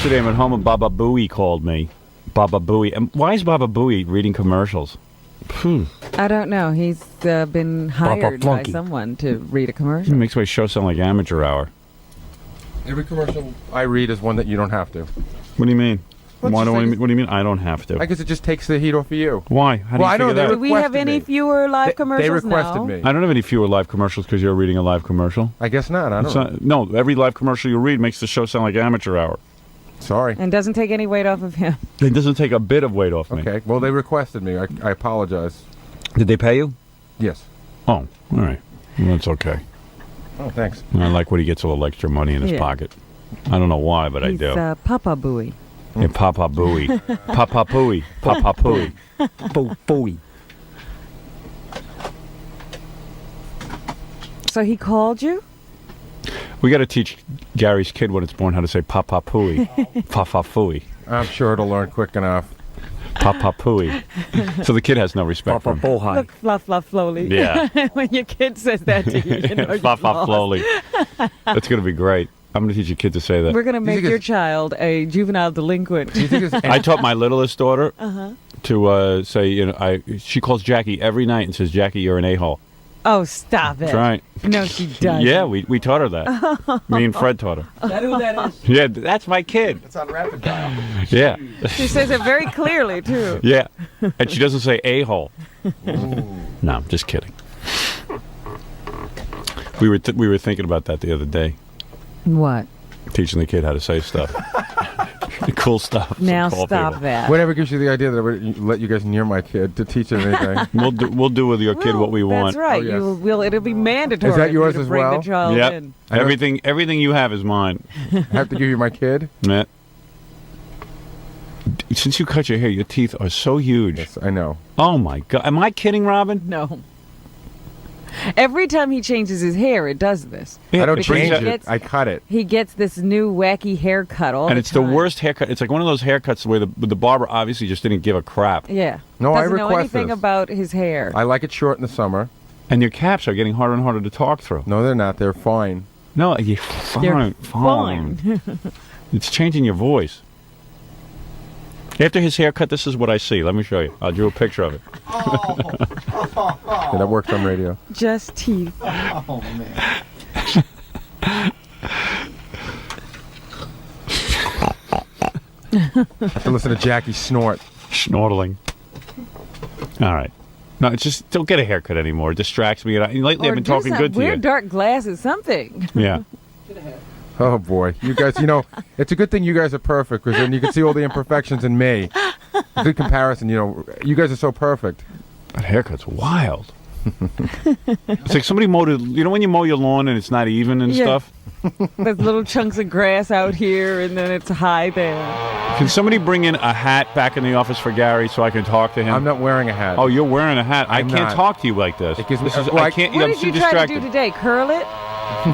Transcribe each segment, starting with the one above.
Yesterday I'm at home and Baba Booey called me. Baba Booey. And why is Baba Booey reading commercials? I don't know. He's been hired by someone to read a commercial. It makes my show sound like amateur hour. Every commercial I read is one that you don't have to. What do you mean? What do you mean I don't have to? I guess it just takes the heat off of you. Why? How do you figure that? Do we have any fewer live commercials? They requested now? me. I don't have any fewer live commercials because you're reading a live commercial. I guess not. I don't know. No, every live commercial you read makes the show sound like amateur hour. Sorry. And doesn't take any weight off of him. It doesn't take a bit of weight off me. Okay. Well, they requested me. I apologize. Did they pay you? Yes. Oh, all right. Well, that's okay. Oh, thanks. I like when he gets a little extra money in his pocket. I don't know why, but He's, I do. Papa Booey. Yeah, Papa Booey. Papa Pooey. Papa Pooey. Booey. So he called you? We got to teach Gary's kid when it's born how to say Papa Pooey. Papa Pooey. I'm sure it'll learn quick enough. Papa Pooey. So the kid has no respect for him. Look, fluff, fluff, slowly. Yeah. When your kid says that to you, you know Fluff, fluff, slowly. That's going to be great. I'm going to teach your kid to say that. We're going to make your child a juvenile delinquent. I taught my littlest daughter to say, you know, she calls Jackie every night and says, Jackie, you're an a-hole. Oh, stop it. That's right. No, she doesn't. Yeah, we taught her that. Me and Fred taught her. Is that who that is? Yeah, that's my kid. It's on rapid dial. Yeah. She says it very clearly, too. Yeah. And she doesn't say a-hole. No, I'm just kidding. We were thinking about that the other day. What? Teaching the kid how to say stuff. Cool stuff. Now Call stop people. that. Whatever gives you the idea that I would let you guys near my kid to teach him anything. We'll do with your kid what we want. That's right. Oh, yes. It'll be mandatory. Is that yours for you to as bring well? The child Yep. in. Everything you have is mine. I have to give you my kid? Yeah. Since you cut your hair, your teeth are so huge. Yes, I know. Oh my God! Am I kidding, Robin? No. Every time he changes his hair, it does this. I don't It brings change out- it. I cut it. He gets this new wacky haircut all And the it's time. the worst haircut. It's like one of those haircuts where the barber obviously just didn't give a crap. Yeah. No, I Doesn't know request anything this. about his hair. I like it short in the summer. And your caps are getting harder and harder to talk through. No, they're not. They're fine. No, you're fine. They're Fine. It's changing your voice. After his haircut, this is what I see. Let me show you. I'll draw a picture of it. Yeah, that works on radio. Just teeth. Oh, man. I have to listen to Jackie snort. Snortling. All right. No, it's just don't get a haircut anymore. It distracts me. And lately, Or I've been do talking some good to weird you. dark glasses, something. Yeah. Oh, boy. You guys, it's a good thing you guys are perfect because then you can see all the imperfections in me. Good comparison, you guys are so perfect. That haircut's wild. It's like somebody mowed it. You know when you mow your lawn and it's not even and Yeah. stuff? There's little chunks of grass out here, and then it's high there. Can somebody bring in a hat back in the office for Gary so I can talk to him? I'm not wearing a hat. Oh, you're wearing a hat. I I'm can't not. talk to you like this. It gives me- This is, well, I can't. What I'm did too you try distracted. to do today? Curl it?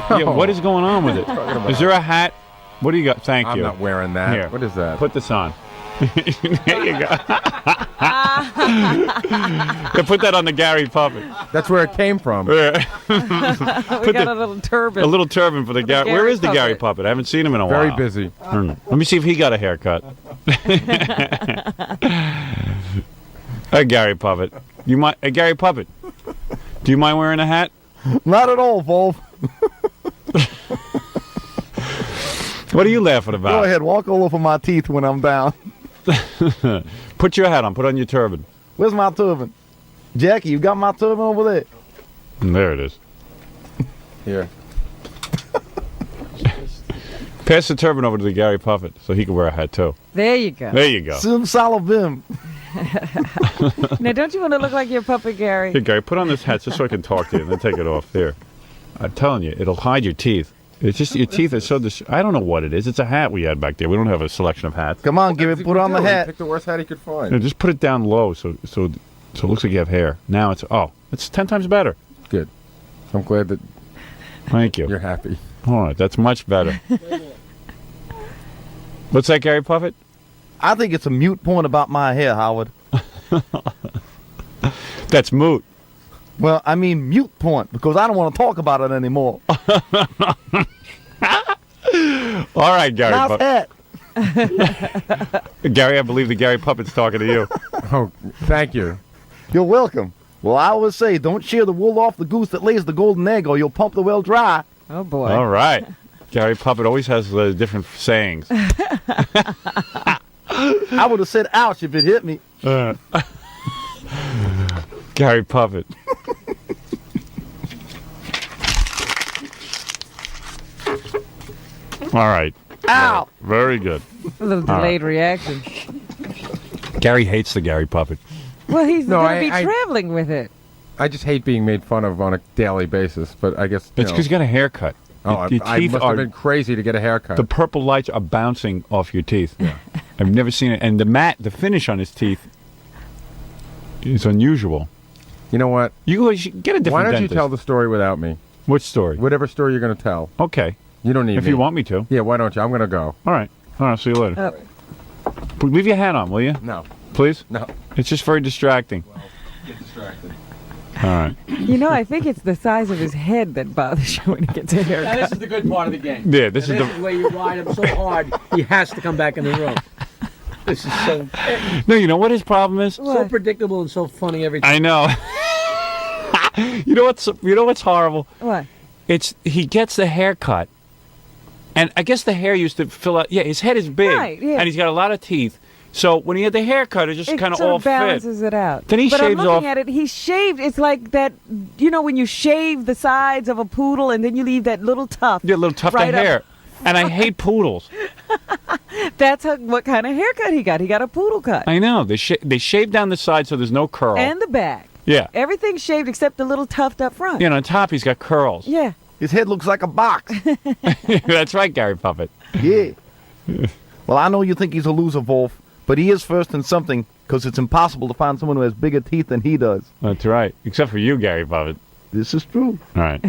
Yeah, what is going on with it? Is there a hat? What do you got? Thank I'm you. not wearing that. Here. What is that? Put this on. There you go. Yeah, put that on the Gary puppet. That's where it came from. Yeah. We got a little turban. A little turban for the Gary. Gary Where is the Gary puppet. puppet? I haven't seen him in a Very while. busy. Let me see if he got a haircut. Hey, Gary puppet. You might. Hey, Gary puppet. Do you mind wearing a hat? Not at all, Volv. What are you laughing about? Go ahead, walk all over my teeth when I'm down. Put your hat on. Put on your turban. Where's my turban? Jackie, you got my turban over there? There it is. Here. Pass the turban over to the Gary puppet so he can wear a hat too. There you go. There you go. Sim Salavim. Now, don't you want to look like your puppet, Gary? Here, Gary, put on this hat just so I can talk to you and then take it off. There. I'm telling you, it'll hide your teeth. It's just your teeth are so I don't know what it is. It's a hat we had back there. We don't have a selection of hats. Come on, give it. Put on the He hat. picked the worst hat he could find. No, just put it down low so it looks like you have hair. Now it's 10 times better. Good. I'm glad that Thank you. you're happy. All right, that's much better. What's that, Gary Puffett? I think it's a mute point about my hair, Howard. That's moot. Well, I mean mute point because I don't want to talk about it anymore. All right, Gary Nice Puffett. hat. Gary, I believe the Gary Puppet's talking to you. Oh, thank you. You're welcome. Well, I always say, don't shear the wool off the goose that lays the golden egg, or you'll pump the well dry. Oh, boy. All right. Gary Puppet always has different sayings. I would have said ouch if it hit me. Gary Puppet. All right. Ow! Very good. A little delayed reaction. Gary hates the Gary Puppet. Well, he's No, going to be I- traveling with it. I just hate being made fun of on a daily basis, but I guess It's because you got a haircut. Oh, Your I teeth must are, have been crazy to get a haircut. the purple lights are bouncing off your teeth. Yeah. I've never seen it. And the finish on his teeth is unusual. You know what? You should get a different Why don't dentist. you tell the story without me? Which story? Whatever story you're going to tell. Okay. You don't need If me. you want me to. Yeah, why don't you? I'm going to go. All right. See you later. Leave your hat on, will you? No. Please? No. It's just very distracting. Get distracted. All right. You know, I think it's the size of his head that bothers you when he gets a Now, haircut. this is the good part of the game. Yeah, this Now, is this is where you ride him so hard, he has to come back in the room. This is so No, you know what his problem is? so predictable and so funny every time. I know. You know what's horrible? What? It's he gets the haircut, and I guess the hair used to fill out. Yeah, his head is big, Right, yeah. and he's got a lot of teeth. So when he had the haircut, it just It kind of sort all of balances fit. it out. Then he but shaves I'm looking off- at it. He shaved. It's like that. You know, when you shave the sides of a poodle and then you leave that little tuft. Yeah, a little tuft right of up. hair. And I hate poodles. That's what kind of haircut he got. He got a poodle cut. I know they shave down the side so there's no curl. And the back. Yeah, Everything's shaved except the little tuft up front. yeah. And on top he's got curls. Yeah. His head looks like a box. That's right, Gary Puppet. Yeah. Well, I know you think he's a loser, Wolf, but he is first in something, because it's impossible to find someone who has bigger teeth than he does. That's right. Except for you, Gary Puppet. This is true. All right.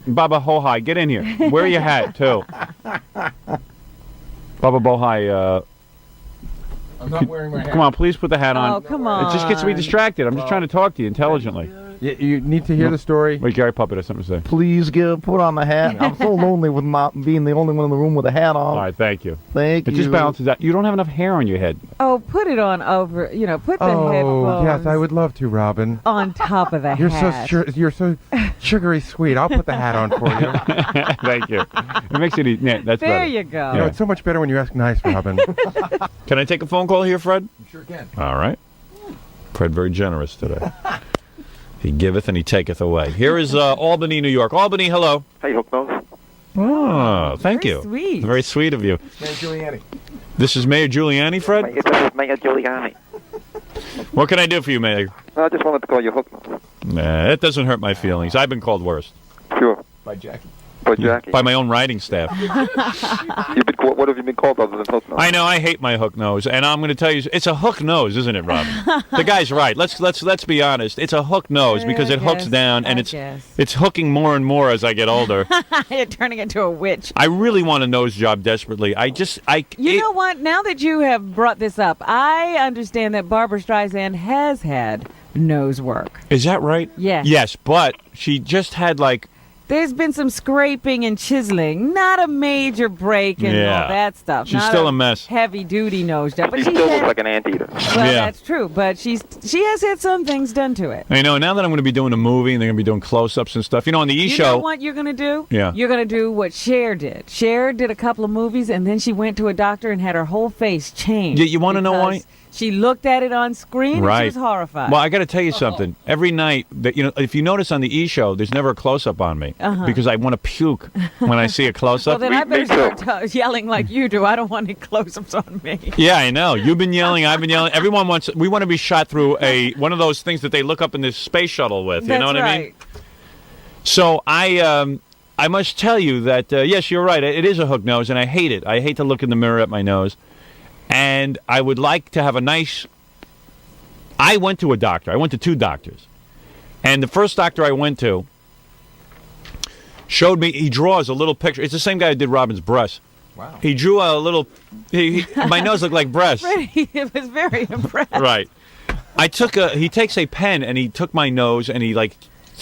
Baba Hohai, get in here. Wear your hat, too. Baba Bohai, I'm not wearing my hat. come on, please put the hat on. Oh, come on. It just gets me distracted. I'm just trying to talk to you intelligently. You need to hear the story. Wait, Gary Puppet has something to say. Please put on the hat. I'm so lonely with being the only one in the room with a hat on. All right, thank you. Thank It you. just balances out. You don't have enough hair on your head. Oh, put it on over. Put the Oh, headphones yes, I would love to, Robin. on top of the You're hat. you're so sugary sweet. I'll put the hat on for you. Thank you. It makes it easy. Yeah, that's There better. you go. You know, it's so much better when you ask nice, Robin. Can I take a phone call here, Fred? You sure can. All right. Fred, very generous today. He giveth and he taketh away. Here is Albany, New York. Albany, hello. Hey, Hooknose. Oh, thank Very you. sweet. Very sweet of you. Hey, Giuliani. This is Mayor Giuliani, Fred? This is Mayor Giuliani. What can I do for you, Mayor? I just wanted to call you Hooknose. Nah, it doesn't hurt my feelings. I've been called worse. Sure. By Jackie. But Jackie, By my own writing staff. you've been what have you been called other than Hooknose? I know, I hate my hook nose, and I'm going to tell you, it's a hook nose, isn't it, Robin? The guy's right. Let's be honest. It's a hook nose because it hooks down, and it's hooking more and more as I get older. You're turning into a witch. I really want a nose job desperately. You know what? Now that you have brought this up, I understand that Barbara Streisand has had nose work. Is that right? Yes. Yes, but she just had There's been some scraping and chiseling, not a major break and Yeah. all that stuff. She's not still a mess. Heavy-duty nose job. But He she's still had, looks like an anteater. well, Yeah. that's true. But she has had some things done to it. I know, now that I'm going to be doing a movie and they're going to be doing close-ups and stuff, on the You E-show. know what you're going to do? Yeah. You're going to do what Cher did. Cher did a couple of movies, and then she went to a doctor and had her whole face changed. Yeah, you wanna know why? because She looked at it on screen and Right. she was horrified. Well, I got to tell you something. Every night, that if you notice on the E-show, there's never a close-up on me because I want to puke when I see a well, close-up. then I better Me too. start yelling like you do. I don't want any close-ups on me. Yeah, I know. You've been yelling. I've been yelling. Everyone wants. We want to be shot through one of those things that they look up in this space shuttle with. You That's know what right. I mean? So I must tell you that yes, you're right. It is a hook nose, and I hate it. I hate to look in the mirror at my nose, and I would like to have a nice. I went to a doctor. I went to 2 doctors, and the first doctor I went to showed me. He draws a little picture. It's the same guy who did Robin's breasts. Wow. He drew a little. My nose looked like breasts. It was very impressed. Right. He takes a pen and he took my nose and he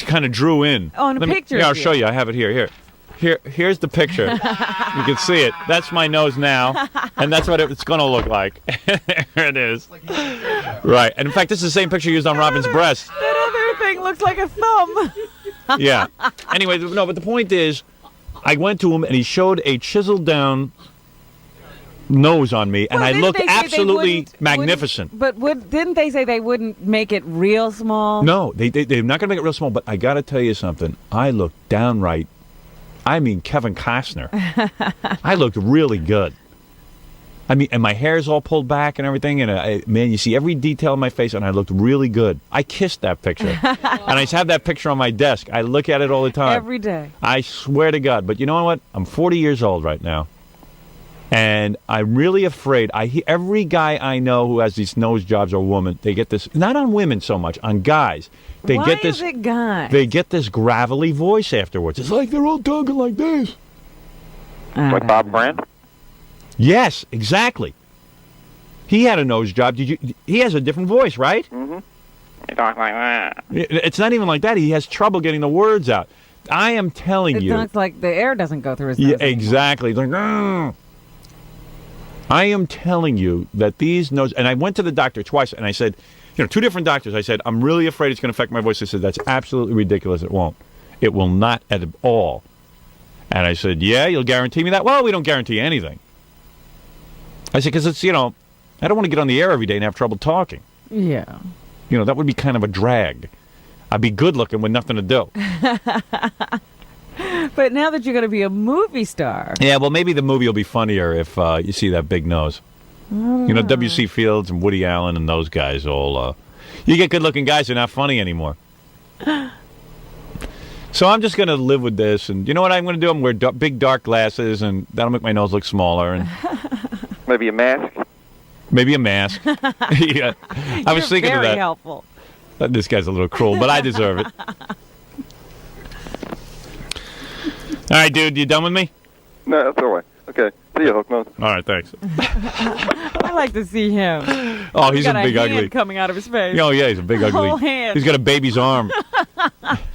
kind of drew in. On a picture Yeah, I'll of you. show you. I have it here. Here. Here's the picture. You can see it. That's my nose now, and that's what it's going to look like. There it is. Right. And in fact, this is the same picture used on Robin's breast. That other thing looks like a thumb. Yeah. Anyway, no, but the point is, I went to him, and he showed a chiseled down nose on me, and Well, I didn't look they say they absolutely wouldn't- magnificent. But didn't they say they wouldn't make it real small? No, they're not going to make it real small, but I got to tell you something. I look downright, I mean Kevin Costner. I looked really good. I mean, and my hair's all pulled back and everything, and man, you see every detail in my face, and I looked really good. I kissed that picture, and I have that picture on my desk. I look at it all the time. Every day. I swear to God. But you know what? I'm 40 years old right now. And I'm really afraid. Every guy I know who has these nose jobs or woman, they get this, not on women so much, on guys. They Why get this, is it guys? They get this gravelly voice afterwards. It's like they're all talking like this. Like Bob Brand? Yes, exactly. He had a nose job. He has a different voice, right? Mm-hmm. He talks like that. It's not even like that. He has trouble getting the words out. I am telling It you. looks like the air doesn't go through his nose. Yeah, exactly. Like, "Grr." I am telling you that these nose, and I went to the doctor twice, and I said, two different doctors. I said, I'm really afraid it's going to affect my voice. They said, that's absolutely ridiculous. It won't. It will not at all. And I said, yeah, you'll guarantee me that? Well, we don't guarantee anything. I said, because it's, I don't want to get on the air every day and have trouble talking. Yeah. That would be kind of a drag. I'd be good looking with nothing to do. But now that you're going to be a movie star. Yeah, well, maybe the movie will be funnier if you see that big nose. W.C. Fields and Woody Allen and those guys all... you get good-looking guys, they're not funny anymore. So I'm just going to live with this, and you know what I'm going to do? I'm going to wear big, dark glasses, and that'll make my nose look smaller, and Maybe a mask? maybe a mask. Yeah. I was thinking of very that. helpful. This guy's a little cruel, but I deserve it. All right, dude, you done with me? No, that's all right. Okay. See you, Hook Nose. All right, thanks. I like to see him. Oh, he's got a big hand ugly. coming out of his face. Oh, yeah, he's a big ugly. Whole hand. He's got a baby's arm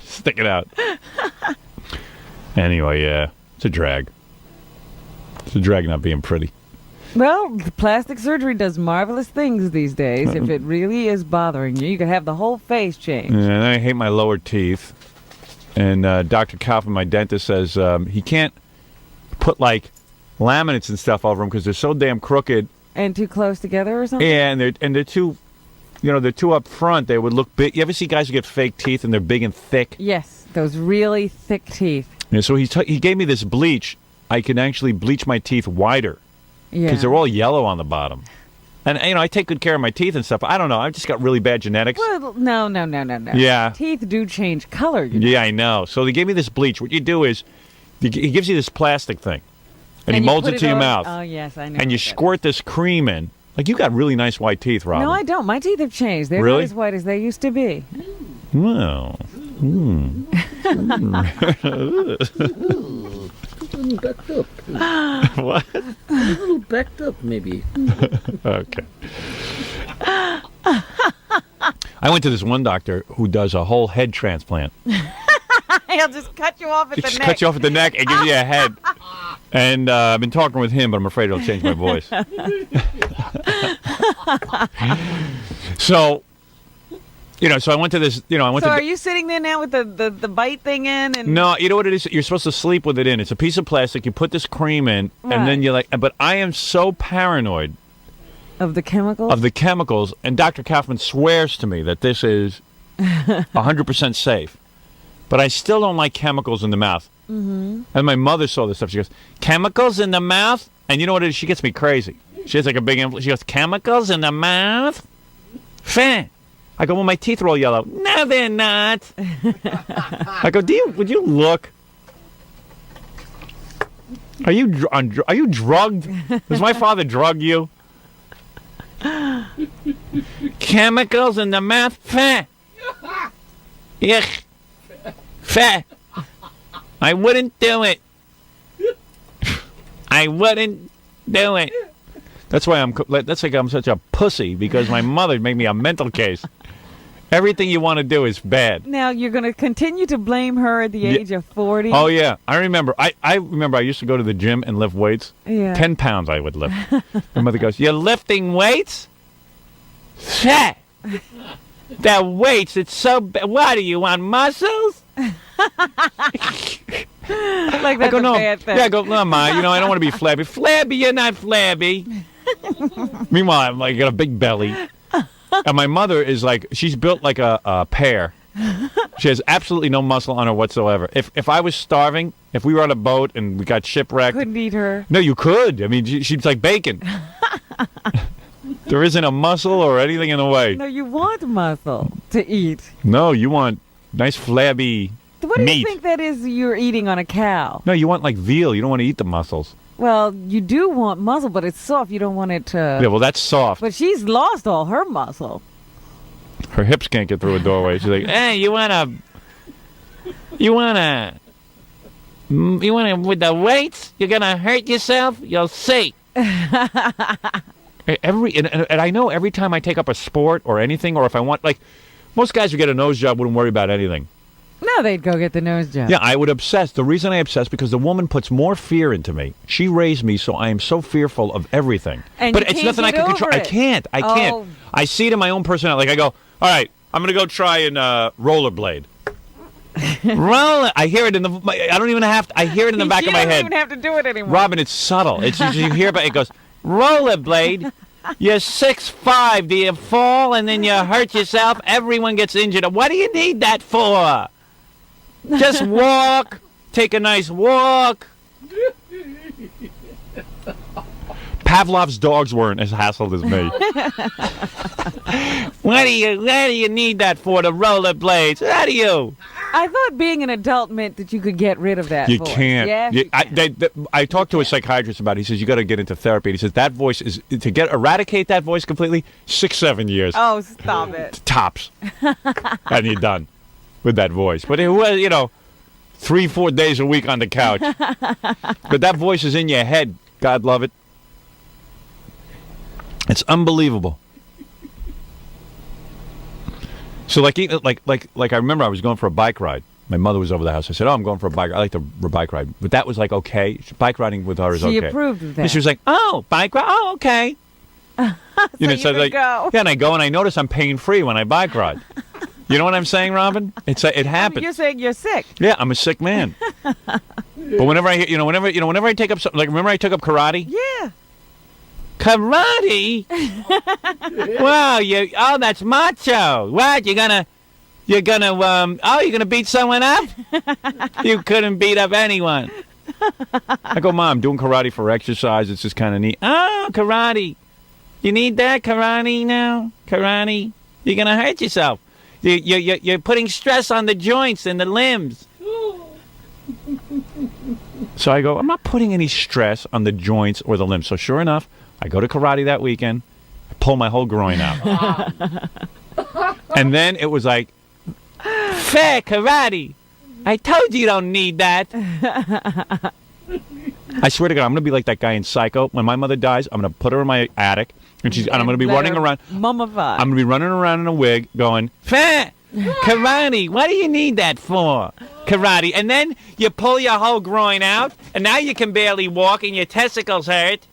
sticking out. Anyway, yeah, it's a drag. It's a drag not being pretty. Well, plastic surgery does marvelous things these days. If it really is bothering you, you could have the whole face changed. And I hate my lower teeth. And Dr. Kaufman, my dentist, says he can't put, laminates and stuff over them because they're so damn crooked. And too close together or something? Yeah, and they're too, they're too up front. They would look big. You ever see guys who get fake teeth and they're big and thick? Yes, those really thick teeth. And so he gave me this bleach. I can actually bleach my teeth whiter Yeah. because they're all yellow on the bottom. And, I take good care of my teeth and stuff. But I don't know. I've just got really bad genetics. Well, no. Yeah. Teeth do change color. Yeah, I know. So they gave me this bleach. What you do is he gives you this plastic thing. And he you molds put it to your on- mouth. Oh, yes, I know. And you what that squirt this cream in. You got really nice white teeth, is. Robin. No, I don't. My teeth have changed. They're Really? not as white as they used to be. Well. A little backed up. What? A little backed up, maybe. Okay. I went to this one doctor who does a whole head transplant. He'll just cut you off at He the just neck. cuts you off at the neck and gives you a head. And I've been talking with him, but I'm afraid it'll change my voice. So, so I went to this, I went So to... are you sitting there now with the bite thing in? And No, you know what it is? You're supposed to sleep with it in. It's a piece of plastic. You put this cream in, and then Right. but I am so paranoid Of the chemicals? of the chemicals, and Dr. Kaufman swears to me that this is 100% safe. But I still don't like chemicals in the mouth. Mm-hmm. And my mother saw this stuff. She goes, chemicals in the mouth? And you know what it is? She gets me crazy. She has a big influence. She goes, chemicals in the mouth? Fan. I go, well, my teeth are all yellow. No, they're not. I go, would you look? Are you drugged? Does my father drug you? Chemicals in the mouth? Feh. Yuck. Feh. I wouldn't do it. I wouldn't do it. That's why I'm such a pussy, because my mother made me a mental case. Everything you want to do is bad. Now you're going to continue to blame her at the age of 40. Oh yeah, I remember. I remember. I used to go to the gym and lift weights. Yeah. 10 pounds I would lift. My mother goes, "You're lifting weights? Shit! That weights. It's so. What do you want? Muscles?" Like I that's go, a no. bad thing. Yeah, I go, no, Ma. You know, I don't want to be flabby. Flabby, you're not flabby. Meanwhile, I'm like got a big belly, and my mother is like, she's built like a pear. She has absolutely no muscle on her whatsoever. If I was starving, if we were on a boat and we got shipwrecked, Couldn't eat her. no, you could. I mean, she's like bacon. There isn't a muscle or anything in the way. No, you want muscle to eat. No, you want nice flabby What do meat. you think that is you're eating on a cow? No, you want like veal. You don't want to eat the muscles. Well, you do want muscle, but it's soft. You don't want it to. Yeah, well, that's soft. But she's lost all her muscle. Her hips can't get through a doorway. She's like, "Hey, you wanna with the weights? You're gonna hurt yourself. You'll see." And I know every time I take up a sport or anything, or if I want, like, most guys who get a nose job wouldn't worry about anything. No, they'd go get the nose job. Yeah, I would obsess. The reason I obsess because the woman puts more fear into me. She raised me, so I am so fearful of everything. And but you it's can't nothing I get can control. over I it. can't. I can't. Oh. I see it in my own personality. Like I go, all right, I'm gonna go try and rollerblade. Roller. I hear it in the. I don't even have to. I hear it in the back of my You don't head. even have to do it anymore. Robin, it's subtle. It's you hear about it goes rollerblade. You're 6'5". Do you fall and then you hurt yourself? Everyone gets injured. What do you need that for? Just walk. Take a nice walk. Pavlov's dogs weren't as hassled as me. What do you need that for? The rollerblades? How do you? I thought being an adult meant that you could get rid of that You voice. can't. Yeah, I talked to a psychiatrist about it. He says you got to get into therapy. And he says that voice is to eradicate that voice completely. 6-7 years Oh, stop it. tops, and you're done with that voice. But it was 3-4 days a week on the couch. But that voice is in your head. God love it. It's unbelievable. So like I remember I was going for a bike ride. My mother was over the house. I said, "Oh, I'm going for a bike ride. I like the bike ride." But that was like okay. Bike riding with her is She okay. approved of that. And she was like, "Oh, bike ride. Oh, okay." you would like, go. yeah, and I go and I notice I'm pain free when I bike ride. You know what I'm saying, Robin? It happens. You're saying you're sick. Yeah, I'm a sick man. But whenever I hear, whenever I take up something, like remember I took up karate. Yeah. Karate? Wow, that's macho. What, you're gonna beat someone up? You couldn't beat up anyone. I go, Mom, I'm doing karate for exercise. It's just kind of neat. Oh, karate. You need that karate now? Karate? You're gonna hurt yourself. You're putting stress on the joints and the limbs. So I go, I'm not putting any stress on the joints or the limbs. So sure enough, I go to karate that weekend. I pull my whole groin out. And then it was like, fair karate. I told you don't need that. I swear to God, I'm going to be like that guy in Psycho. When my mother dies, I'm going to put her in my attic, and I'm going to be Let running her around. Mummify. I'm going to be running around in a wig going, fair karate. What do you need that for? Karate. And then you pull your whole groin out, and now you can barely walk, and your testicles hurt.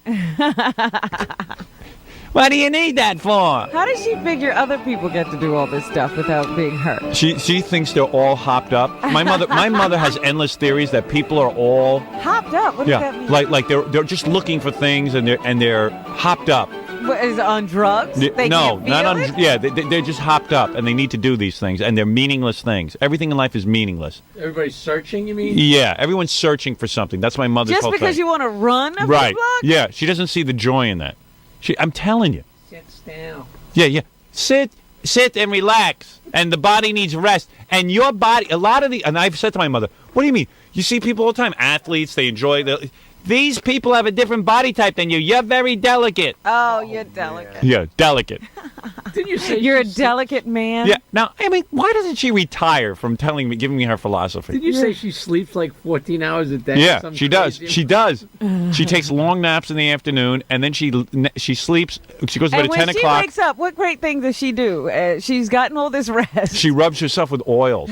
What do you need that for? How does she figure other people get to do all this stuff without being hurt? She thinks they're all hopped up. My mother has endless theories that people are all Hopped up? What does that mean? like they're just looking for things and they're hopped up. What, is it on drugs? They No, can't feel not on. it? Yeah, they're just hopped up and they need to do these things and they're meaningless things. Everything in life is meaningless. Everybody's searching, you mean? Yeah, everyone's searching for something. That's my mother's Just whole because thing. you want to run a Right? block? Yeah, she doesn't see the joy in that. I'm telling you. Sits down. Yeah. Sit and relax. And the body needs rest. And your body, and I've said to my mother, what do you mean? You see people all the time, athletes, they enjoy these people have a different body type than you. You're very delicate. Oh, you're delicate. Yeah, delicate. Didn't you say You're a she's- delicate man. Yeah. Now, I mean, why doesn't she retire from giving me her philosophy? Did you say she sleeps like 14 hours a day? or Yeah, some she does. crazy- She does. She takes long naps in the afternoon, and then she sleeps. She goes to bed And at when 10 she o'clock. wakes up, what great thing does she do? She's gotten all this rest. She rubs herself with oils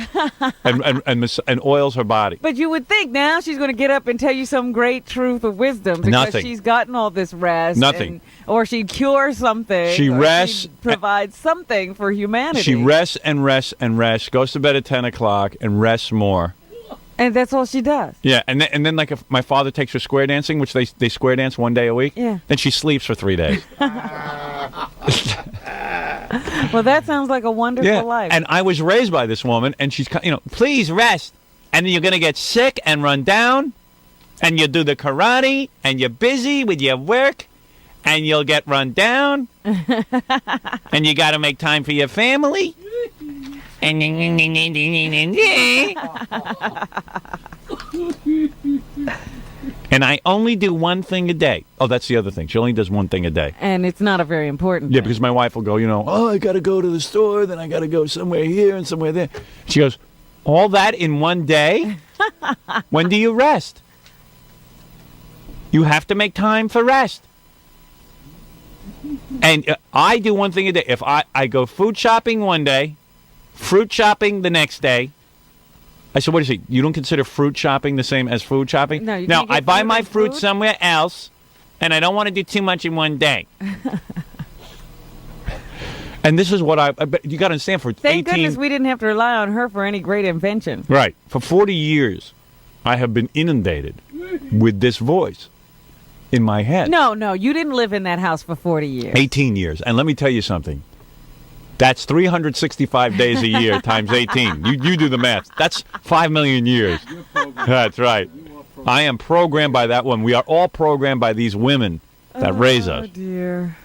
and oils her body. But you would think now she's going to get up and tell you some great truth of wisdom because Nothing. she's gotten all this rest. Nothing. Or she'd cure something. She or rests- she'd provide something for humanity. She rests and rests and rests, goes to bed at 10 o'clock and rests more. And that's all she does. Yeah, and then like if my father takes her square dancing, which they square dance one day a week, Yeah. then she sleeps for 3 days. Well, that sounds like a wonderful Yeah, life. and I was raised by this woman, and she's, please rest. And then you're going to get sick and run down, and you'll do the karate, and you're busy with your work, and you'll get run down, and you got to make time for your family. And I only do one thing a day. Oh, that's the other thing. She only does one thing a day. And it's not a very important Yeah, thing. because my wife will go, oh, I got to go to the store, then I got to go somewhere here and somewhere there. She goes, all that in one day? When do you rest? You have to make time for rest. And I do one thing a day. If I go food shopping one day, fruit shopping the next day. I said, what is it? You don't consider fruit shopping the same as food shopping? No, you No, can't get I buy fruit my and fruit food? somewhere else, and I don't want to do too much in one day. And this is what but you got to understand, for Thank 18... goodness we didn't have to rely on her for any great invention. Right. For 40 years, I have been inundated with this voice in my head. No, you didn't live in that house for 40 years. 18 years. And let me tell you something. That's 365 days a year times 18. You do the math. That's 5 million years. That's right. I am programmed by that one. We are all programmed by these women that raise us. Oh, dear.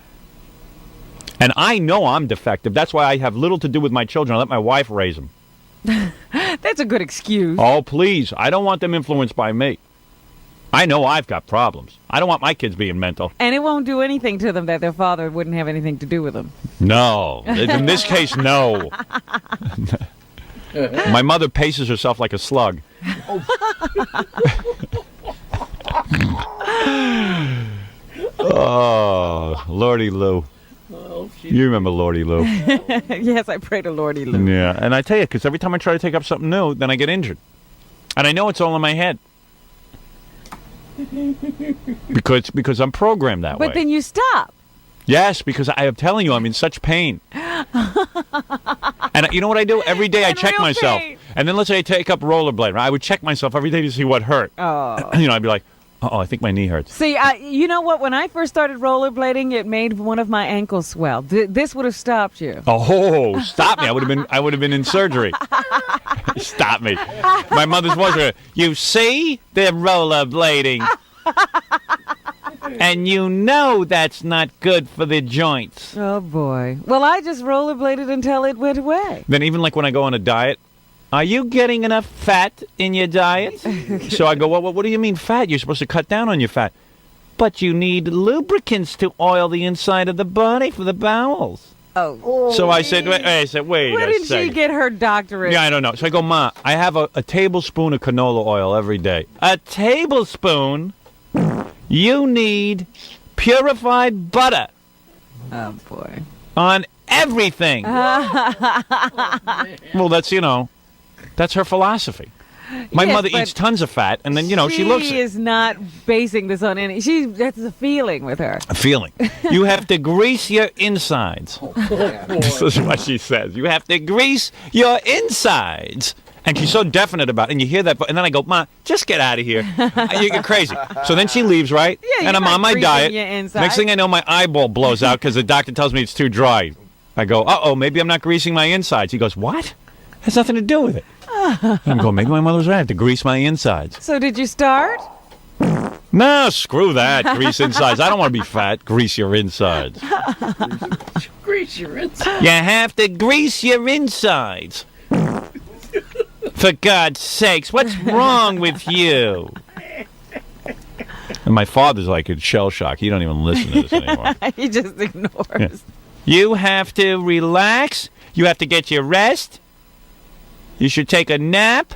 And I know I'm defective. That's why I have little to do with my children. I let my wife raise them. That's a good excuse. Oh, please. I don't want them influenced by me. I know I've got problems. I don't want my kids being mental. And it won't do anything to them that their father wouldn't have anything to do with them. No. In this case, no. My mother paces herself like a slug. Oh, Lordy Lou. You remember Lordy Lou. Yes, I pray to Lordy Lou. Yeah, and I tell you, because every time I try to take up something new, then I get injured. And I know it's all in my head. Because I'm programmed that way. But then you stop. Yes, because I am telling you, I'm in such pain. And you know what I do? Every day I In check real myself. pain. And then let's say I take up rollerblade. Right? I would check myself every day to see what hurt. Oh. I'd be like, I think my knee hurts. See, you know what? When I first started rollerblading, it made one of my ankles swell. This would have stopped you. Oh, stop me. I would have been in surgery. Stop me. My mother's voice, you see? They're rollerblading. And you know that's not good for the joints. Oh, boy. Well, I just rollerbladed until it went away. Then even like when I go on a diet, are you getting enough fat in your diet? So I go, well, what do you mean fat? You're supposed to cut down on your fat. But you need lubricants to oil the inside of the body for the bowels. Oh. So I said, wait Where a did she second. get her doctorate? Yeah, I don't know. So I go, Ma, I have a tablespoon of canola oil every day. A tablespoon? You need purified butter Oh, boy. on everything. Well, that's her philosophy. My Yes, mother but eats tons of fat, and then, she looks She is not basing this on any... That's a feeling with her. a feeling. You have to grease your insides. This is what she says. You have to grease your insides. And she's so definite about it. And you hear that, and then I go, Ma, just get out of here. You get crazy. So then she leaves, right? Yeah, and you're I'm not on my greasing diet. your insides. Next thing I know, my eyeball blows out because the doctor tells me it's too dry. I go, uh-oh, maybe I'm not greasing my insides. He goes, what? Has nothing to do with it. I'm going, maybe my mother was right. I have to grease my insides. So did you start? No, screw that. Grease insides. I don't want to be fat. Grease your insides. Grease your insides. You have to grease your insides. For God's sakes, what's wrong with you? And my father's like in shell shock. He don't even listen to this anymore. He just ignores. Yeah. You have to relax. You have to get your rest. You should take a nap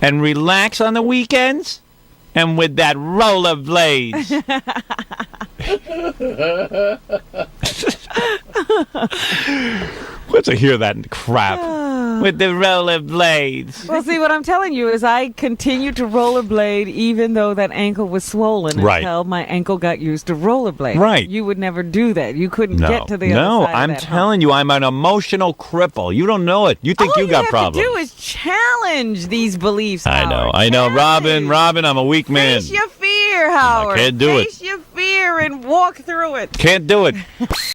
and relax on the weekends. And with that rollerblades. Let's hear that crap. With the rollerblades. Well, see, what I'm telling you is I continued to rollerblade even though that ankle was swollen Right. until my ankle got used to rollerblade. Right. You would never do that. You couldn't get to the no, other side I'm of that telling you, I'm an emotional cripple. You don't know it. You think All you got have problems. to do is challenge these beliefs, I know, Howard. I know. Challenge. Robin, I'm a weak man. Face your fear, Howard. can't do it. Face your fear and walk through it. Can't do it.